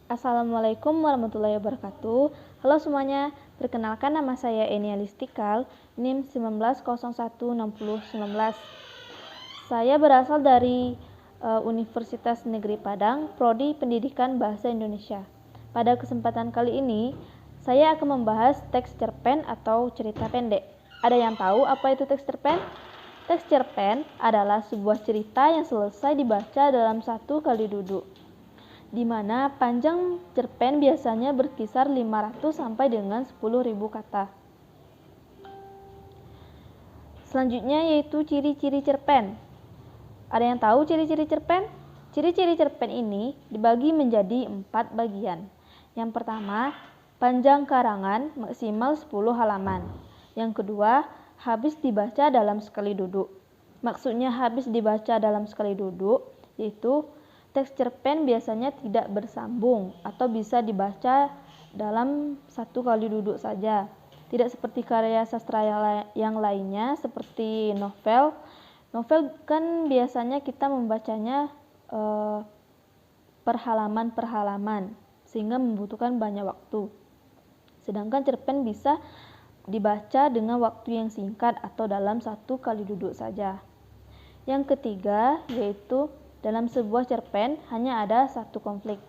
Assalamualaikum warahmatullahi wabarakatuh. Halo semuanya, perkenalkan nama saya Enia Listikal, NIM 19016019. Saya berasal dari Universitas Negeri Padang, Prodi Pendidikan Bahasa Indonesia. Pada kesempatan kali ini, saya akan membahas teks cerpen atau cerita pendek. Ada yang tahu apa itu teks cerpen? Teks cerpen adalah sebuah cerita yang selesai dibaca dalam satu kali duduk, di mana panjang cerpen biasanya berkisar 500 sampai dengan 10.000 kata. Selanjutnya yaitu ciri-ciri cerpen. Ada yang tahu ciri-ciri cerpen? Ciri-ciri cerpen ini dibagi menjadi 4 bagian. Yang pertama, panjang karangan maksimal 10 halaman. Yang kedua, habis dibaca dalam sekali duduk. Maksudnya habis dibaca dalam sekali duduk, yaitu teks cerpen biasanya tidak bersambung atau bisa dibaca dalam satu kali duduk saja. Tidak seperti karya sastra yang lainnya seperti novel. Novel kan biasanya kita membacanya per halaman sehingga membutuhkan banyak waktu. Sedangkan cerpen bisa dibaca dengan waktu yang singkat atau dalam satu kali duduk saja. Yang ketiga yaitu dalam sebuah cerpen hanya ada satu konflik.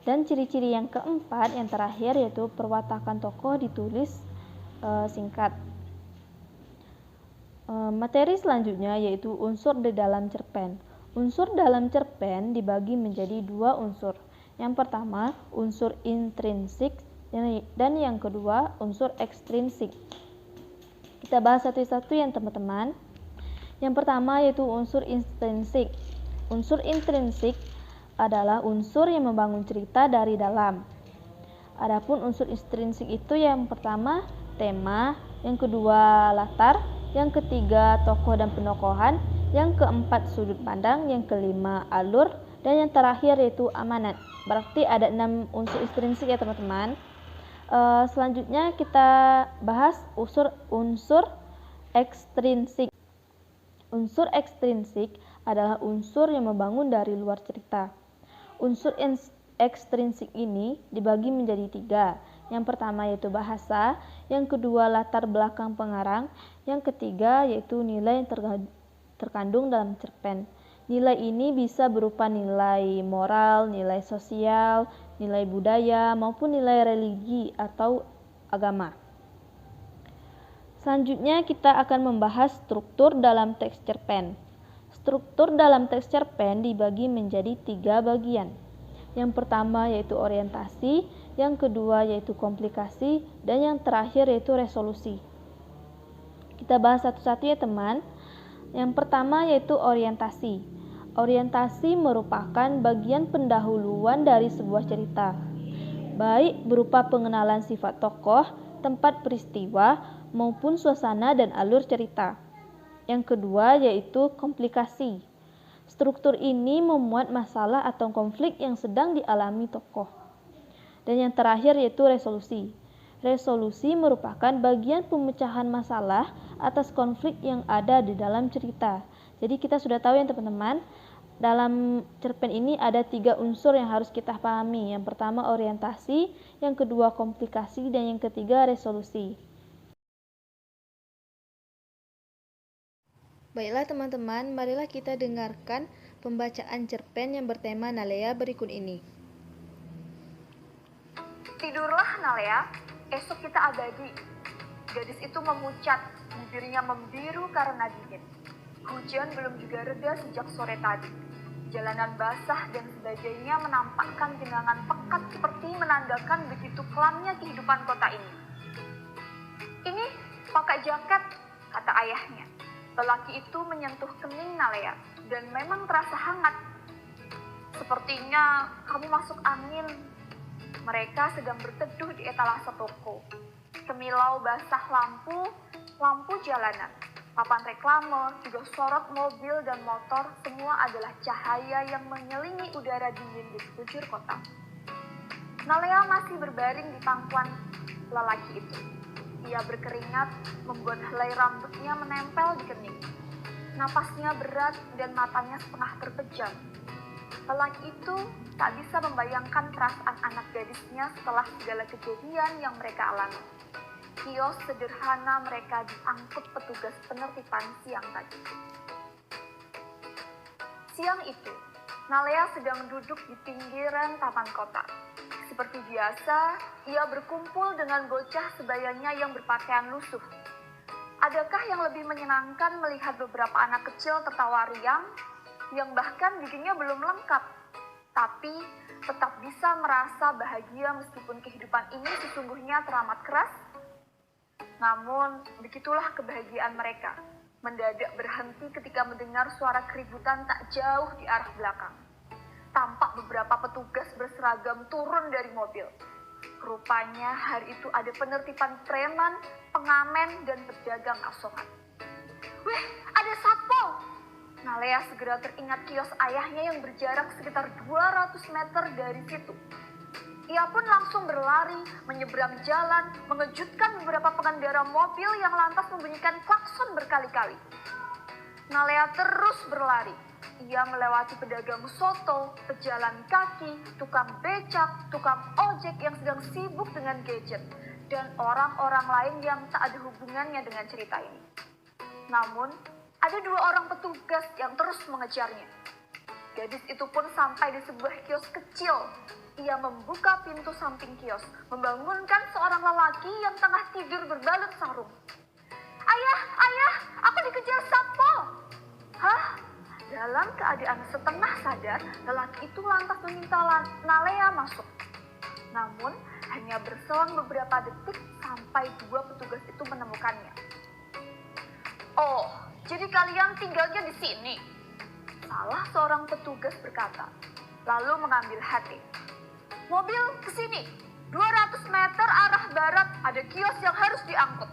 Dan ciri-ciri yang keempat, yang terakhir, yaitu perwatakan tokoh ditulis singkat. Materi selanjutnya yaitu unsur di dalam cerpen. Unsur dalam cerpen dibagi menjadi 2 unsur. Yang pertama, unsur intrinsik, dan yang kedua, unsur ekstrinsik. Kita bahas satu-satu ya teman-teman. Yang pertama yaitu unsur intrinsik. Unsur intrinsik adalah unsur yang membangun cerita dari dalam. Adapun unsur ekstrinsik itu yang pertama tema, yang kedua latar, yang ketiga tokoh dan penokohan, yang keempat sudut pandang, yang kelima alur, dan yang terakhir yaitu amanat. Berarti ada 6 unsur ekstrinsik ya teman-teman. Selanjutnya kita bahas unsur ekstrinsik. Unsur ekstrinsik adalah unsur yang membangun dari luar cerita. Unsur ekstrinsik ini dibagi menjadi 3. Yang pertama yaitu bahasa, yang kedua latar belakang pengarang, yang ketiga yaitu nilai yang terkandung dalam cerpen. Nilai ini bisa berupa nilai moral, nilai sosial, nilai budaya, maupun nilai religi atau agama. Selanjutnya kita akan membahas struktur dalam teks cerpen. Struktur dalam teks cerpen dibagi menjadi 3 bagian. Yang pertama yaitu orientasi, yang kedua yaitu komplikasi, dan yang terakhir yaitu resolusi. Kita bahas satu-satu ya teman. Yang pertama yaitu orientasi. Orientasi merupakan bagian pendahuluan dari sebuah cerita, baik berupa pengenalan sifat tokoh, tempat peristiwa, maupun suasana dan alur cerita. Yang kedua yaitu komplikasi. Struktur ini memuat masalah atau konflik yang sedang dialami tokoh. Dan yang terakhir yaitu resolusi. Resolusi merupakan bagian pemecahan masalah atas konflik yang ada di dalam cerita. Jadi kita sudah tahu ya teman-teman, dalam cerpen ini ada 3 unsur yang harus kita pahami. Yang pertama orientasi, yang kedua komplikasi, dan yang ketiga resolusi. Baiklah teman-teman, marilah kita dengarkan pembacaan cerpen yang bertema Nalea berikut ini. Tidurlah Nalea, esok kita abadi. Gadis itu memucat, bibirnya membiru karena dingin. Hujan belum juga reda sejak sore tadi. Jalanan basah dan sebagainya menampakkan genangan pekat seperti menandakan begitu kelamnya kehidupan kota ini. Ini pakai jaket, kata ayahnya. Lelaki itu menyentuh kening Nalea dan memang terasa hangat. Sepertinya kamu masuk angin. Mereka sedang berteduh di etalase toko. Semilau basah lampu jalanan, papan reklame, juga sorot mobil dan motor, semua adalah cahaya yang menyelingi udara dingin di sekujur kota. Nalea masih berbaring di pangkuan lelaki itu. Ia berkeringat, membuat helai rambutnya menempel di kening. Napasnya berat dan matanya setengah terpejam. Lelaki itu tak bisa membayangkan perasaan anak gadisnya setelah segala kejadian yang mereka alami. Kios sederhana mereka diangkut petugas penertiban siang tadi. Siang itu, Nalea sedang duduk di pinggiran taman kota. Seperti biasa, ia berkumpul dengan bocah sebayanya yang berpakaian lusuh. Adakah yang lebih menyenangkan melihat beberapa anak kecil tertawa riang, yang bahkan giginya belum lengkap, tapi tetap bisa merasa bahagia meskipun kehidupan ini sesungguhnya teramat keras? Namun, begitulah kebahagiaan mereka. Mendadak berhenti ketika mendengar suara keributan tak jauh di arah belakang. Tampak beberapa petugas berseragam turun dari mobil. Rupanya hari itu ada penertiban preman, pengamen, dan pedagang asongan. Weh, ada satpol! Nalea segera teringat kios ayahnya yang berjarak sekitar 200 meter dari situ. Ia pun langsung berlari, menyeberang jalan, mengejutkan beberapa pengendara mobil yang lantas membunyikan klakson berkali-kali. Nalea terus berlari. Ia melewati pedagang soto, pejalan kaki, tukang becak, tukang ojek yang sedang sibuk dengan gadget, dan orang-orang lain yang tak ada hubungannya dengan cerita ini. Namun, ada dua orang petugas yang terus mengejarnya. Gadis itu pun sampai di sebuah kios kecil. Ia membuka pintu samping kios, membangunkan seorang lelaki yang tengah tidur berbalut sarung. Ayah, ayah, aku dikejar satpol. Hah? Dalam keadaan setengah sadar, lelaki itu lantas meminta Nalea masuk. Namun, hanya berselang beberapa detik sampai dua petugas itu menemukannya. Oh, jadi kalian tinggalnya di sini? Salah seorang petugas berkata, lalu mengambil hati. Mobil ke sini, 200 meter arah barat ada kios yang harus diangkut.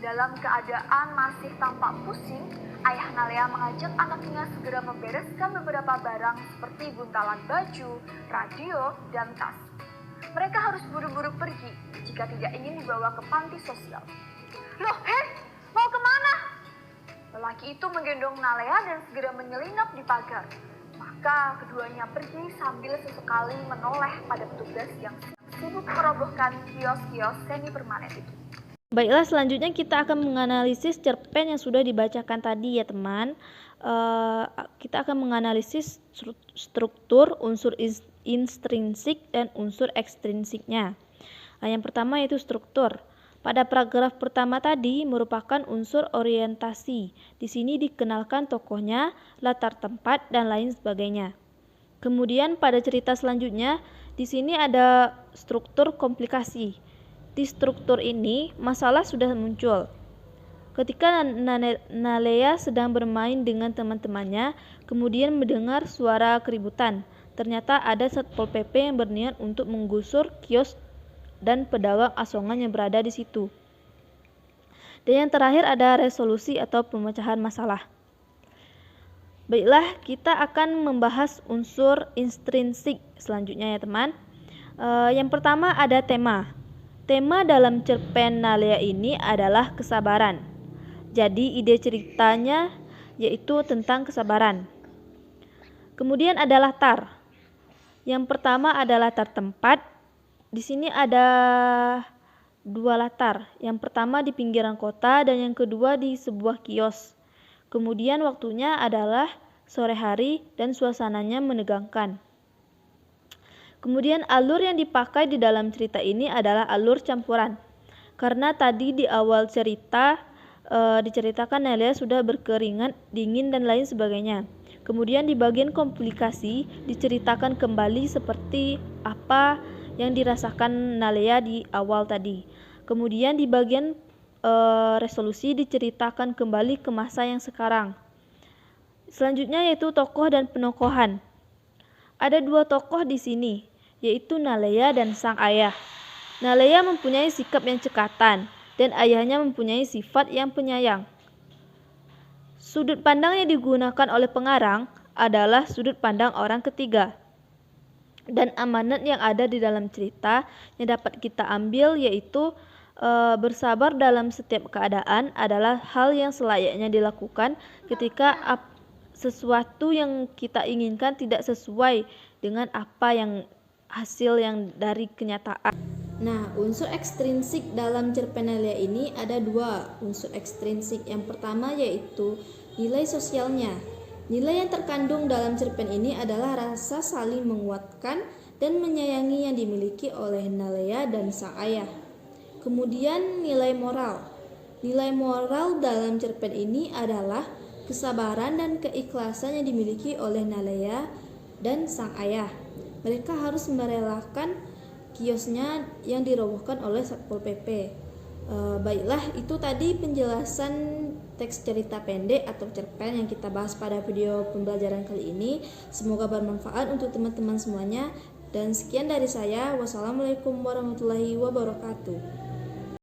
Dalam keadaan masih tampak pusing, ayah Nalea mengajak anaknya segera membereskan beberapa barang seperti buntalan baju, radio, dan tas. Mereka harus buru-buru pergi jika tidak ingin dibawa ke panti sosial. Loh, mau kemana? Lelaki itu menggendong Nalea dan segera menyelinap di pagar. Maka keduanya pergi sambil sesekali menoleh pada petugas yang sibuk merobohkan kios-kios semi permanen itu. Baiklah, selanjutnya kita akan menganalisis cerpen yang sudah dibacakan tadi ya teman. Kita akan menganalisis struktur unsur intrinsik dan unsur ekstrinsiknya. Yang pertama yaitu struktur. Pada paragraf pertama tadi merupakan unsur orientasi. Di sini dikenalkan tokohnya, latar tempat, dan lain sebagainya. Kemudian pada cerita selanjutnya, di sini ada struktur komplikasi. Di struktur ini, masalah sudah muncul. Ketika Nalea sedang bermain dengan teman-temannya, kemudian mendengar suara keributan. Ternyata ada Satpol PP yang berniat untuk menggusur kios dan pedagang asongan yang berada di situ. Dan yang terakhir ada resolusi atau pemecahan masalah. Baiklah, kita akan membahas unsur intrinsik selanjutnya ya teman. Yang pertama ada tema. Tema dalam cerpen Nalea ini adalah kesabaran. Jadi ide ceritanya yaitu tentang kesabaran. Kemudian ada latar. Yang pertama ada latar tempat. Di sini ada dua latar. Yang pertama di pinggiran kota dan yang kedua di sebuah kios. Kemudian waktunya adalah sore hari dan suasananya menegangkan. Kemudian alur yang dipakai di dalam cerita ini adalah alur campuran. Karena tadi di awal cerita diceritakan Nalea sudah berkeringat dingin dan lain sebagainya. Kemudian di bagian komplikasi diceritakan kembali seperti apa yang dirasakan Nalea di awal tadi. Kemudian di bagian resolusi diceritakan kembali ke masa yang sekarang. Selanjutnya yaitu tokoh dan penokohan. Ada dua tokoh di sini, yaitu Nalea dan sang ayah. Nalea mempunyai sikap yang cekatan dan ayahnya mempunyai sifat yang penyayang. Sudut pandang yang digunakan oleh pengarang adalah sudut pandang orang ketiga. Dan amanat yang ada di dalam cerita yang dapat kita ambil yaitu bersabar dalam setiap keadaan adalah hal yang selayaknya dilakukan ketika sesuatu yang kita inginkan tidak sesuai dengan apa yang hasil yang dari kenyataan. Nah, unsur ekstrinsik dalam cerpen Nalia ini ada dua unsur ekstrinsik. Yang pertama yaitu nilai sosialnya. Nilai yang terkandung dalam cerpen ini adalah rasa saling menguatkan dan menyayangi yang dimiliki oleh Nalia dan sang ayah. Kemudian nilai moral. Nilai moral dalam cerpen ini adalah kesabaran dan keikhlasan yang dimiliki oleh Nalia dan sang ayah. Mereka harus merelakan kiosnya yang dirobohkan oleh Satpol PP. Baiklah, itu tadi penjelasan teks cerita pendek atau cerpen yang kita bahas pada video pembelajaran kali ini. Semoga bermanfaat untuk teman-teman semuanya. Dan sekian dari saya. Wassalamualaikum warahmatullahi wabarakatuh.